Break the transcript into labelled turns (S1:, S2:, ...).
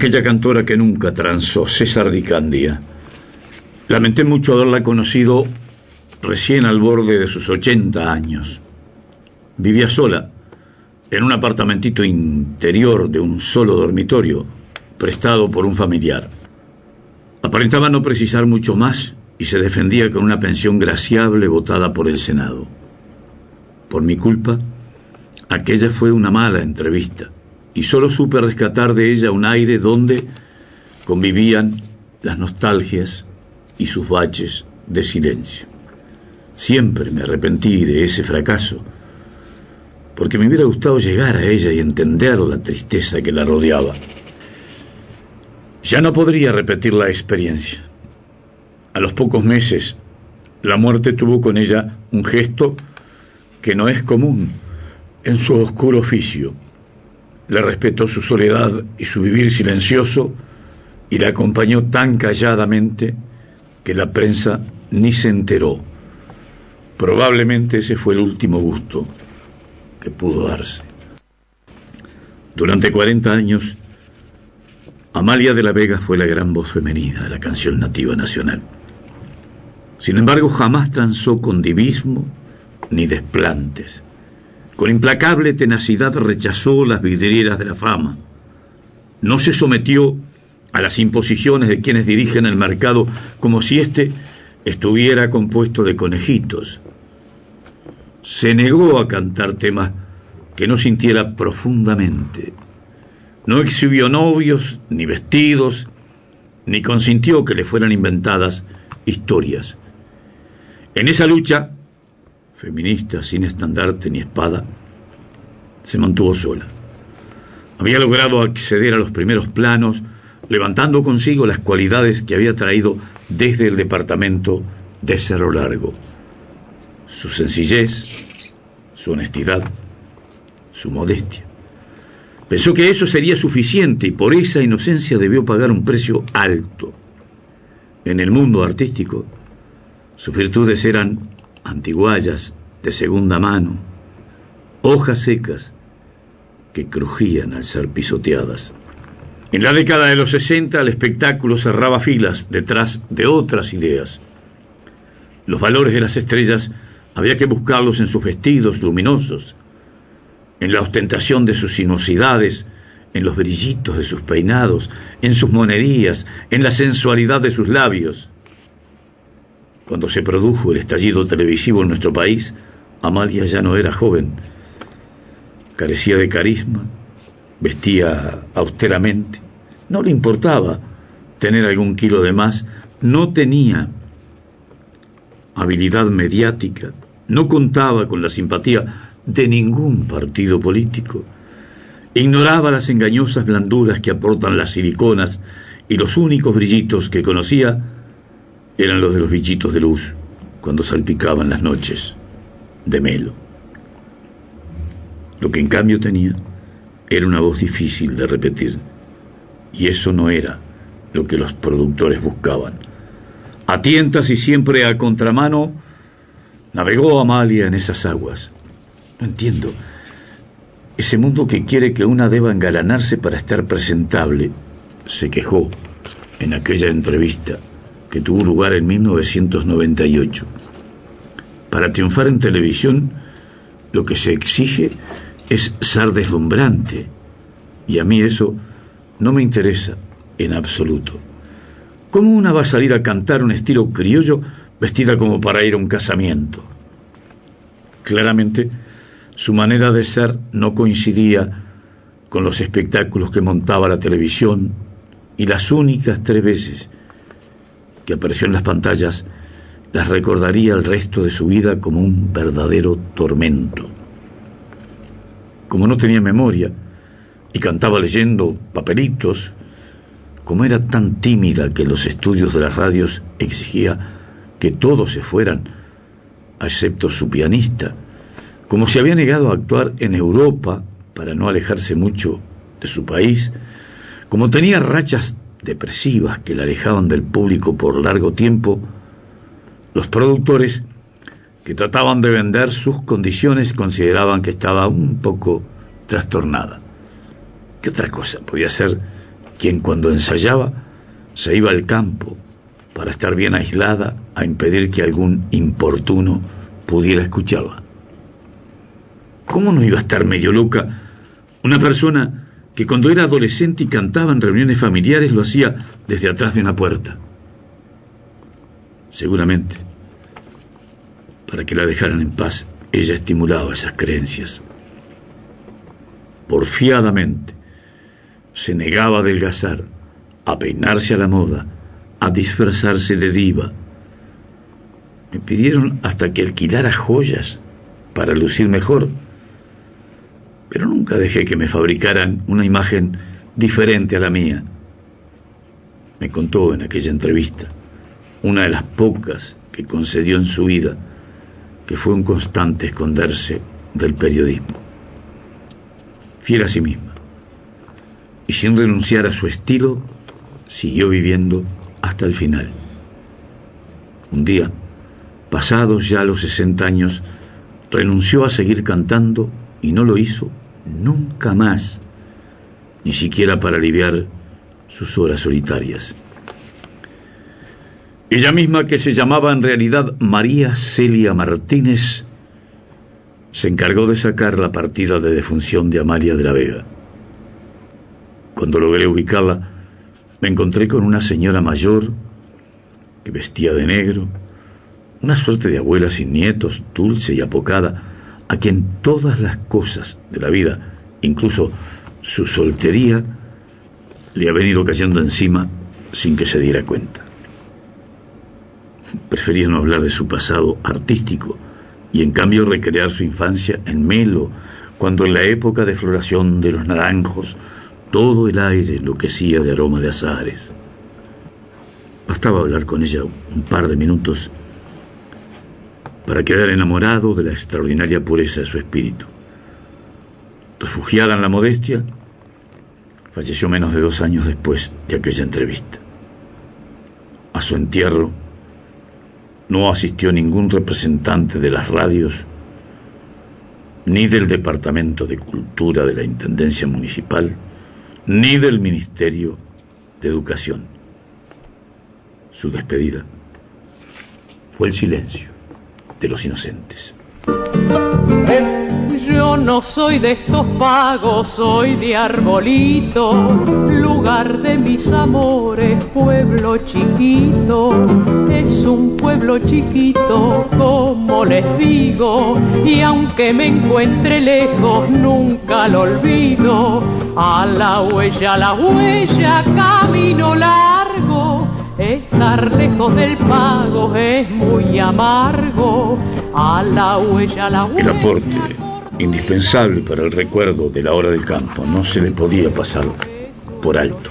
S1: aquella cantora que nunca transó, César Di Candia. Lamenté mucho haberla conocido recién al borde de sus 80 años. Vivía sola, en un apartamentito interior de un solo dormitorio, prestado por un familiar. Aparentaba no precisar mucho más y se defendía con una pensión graciable votada por el Senado. Por mi culpa, aquella fue una mala entrevista, y solo supe rescatar de ella un aire donde convivían las nostalgias y sus baches de silencio. Siempre me arrepentí de ese fracaso, porque me hubiera gustado llegar a ella y entender la tristeza que la rodeaba. Ya no podría repetir la experiencia. A los pocos meses, la muerte tuvo con ella un gesto que no es común en su oscuro oficio. Le respetó su soledad y su vivir silencioso y la acompañó tan calladamente que la prensa ni se enteró. Probablemente ese fue el último gusto que pudo darse. Durante 40 años, Amalia de la Vega fue la gran voz femenina de la canción nativa nacional. Sin embargo, jamás transó con divismo ni desplantes. Con implacable tenacidad rechazó las vidrieras de la fama. No se sometió a las imposiciones de quienes dirigen el mercado como si éste estuviera compuesto de conejitos. Se negó a cantar temas que no sintiera profundamente. No exhibió novios, ni vestidos, ni consintió que le fueran inventadas historias. En esa lucha, feminista sin estandarte ni espada, se mantuvo sola. Había logrado acceder a los primeros planos, levantando consigo las cualidades que había traído desde el departamento de Cerro Largo. Su sencillez, su honestidad, su modestia. Pensó que eso sería suficiente y por esa inocencia debió pagar un precio alto. En el mundo artístico, sus virtudes eran antiguallas de segunda mano, hojas secas que crujían al ser pisoteadas. En la década de los 60 el espectáculo cerraba filas detrás de otras ideas. Los valores de las estrellas había que buscarlos en sus vestidos luminosos, en la ostentación de sus sinuosidades, en los brillitos de sus peinados, en sus monerías, en la sensualidad de sus labios. Cuando se produjo el estallido televisivo en nuestro país, Amalia ya no era joven. Carecía de carisma, vestía austeramente, no le importaba tener algún kilo de más, no tenía habilidad mediática, no contaba con la simpatía de ningún partido político, ignoraba las engañosas blanduras que aportan las siliconas y los únicos brillitos que conocía eran los de los bichitos de luz cuando salpicaban las noches de Melo. Lo que en cambio tenía era una voz difícil de repetir, y eso no era lo que los productores buscaban. A tientas y siempre a contramano, navegó Amalia en esas aguas. No entiendo. Ese mundo que quiere que una deba engalanarse para estar presentable, se quejó en aquella entrevista que tuvo lugar en 1998. Para triunfar en televisión, lo que se exige es ser deslumbrante, y a mí eso no me interesa en absoluto. ¿Cómo una va a salir a cantar un estilo criollo vestida como para ir a un casamiento? Claramente, su manera de ser no coincidía con los espectáculos que montaba la televisión, y las únicas 3 veces que apareció en las pantallas las recordaría el resto de su vida como un verdadero tormento. Como no tenía memoria y cantaba leyendo papelitos, como era tan tímida que los estudios de las radios exigía que todos se fueran, excepto su pianista, como se había negado a actuar en Europa para no alejarse mucho de su país, como tenía rachas depresivas que la alejaban del público por largo tiempo, los productores que trataban de vender sus condiciones consideraban que estaba un poco trastornada. ¿Qué otra cosa podía ser quien cuando ensayaba se iba al campo para estar bien aislada a impedir que algún importuno pudiera escucharla. ¿Cómo no iba a estar medio loca una persona que cuando era adolescente y cantaba en reuniones familiares lo hacía desde atrás de una puerta? Seguramente, para que la dejaran en paz, ella estimulaba esas creencias. Porfiadamente, se negaba a adelgazar, a peinarse a la moda, a disfrazarse de diva. Me pidieron hasta que alquilara joyas para lucir mejor, pero nunca dejé que me fabricaran una imagen diferente a la mía. Me contó en aquella entrevista, una de las pocas que concedió en su vida, que fue un constante esconderse del periodismo. Fiel a sí misma, y sin renunciar a su estilo, siguió viviendo hasta el final. Un día, pasados ya los 60 años, renunció a seguir cantando y no lo hizo nunca más, ni siquiera para aliviar sus horas solitarias. Ella misma, que se llamaba en realidad María Celia Martínez, se encargó de sacar la partida de defunción de Amalia de la Vega. Cuando logré ubicarla, me encontré con una señora mayor que vestía de negro, una suerte de abuela sin nietos, dulce y apocada, a quien todas las cosas de la vida, incluso su soltería, le ha venido cayendo encima sin que se diera cuenta. Prefería no hablar de su pasado artístico y en cambio recrear su infancia en Melo, cuando en la época de floración de los naranjos todo el aire enloquecía de aroma de azahares. Bastaba hablar con ella un par de minutos para quedar enamorado de la extraordinaria pureza de su espíritu. Refugiada en la modestia, falleció menos de 2 años después de aquella entrevista. A su entierro no asistió ningún representante de las radios ni del Departamento de Cultura de la Intendencia Municipal, ni del Ministerio de Educación. Su despedida fue el silencio de los inocentes.
S2: Yo no soy de estos pagos, soy de Arbolito, lugar de mis amores, pueblo chiquito. Es un pueblo chiquito, como les digo, y aunque me encuentre lejos, nunca lo olvido. A la huella, camino largo. Estar lejos del pago es muy amargo. A la huella.
S1: El aporte indispensable para el recuerdo de la hora del campo no se le podía pasar por alto.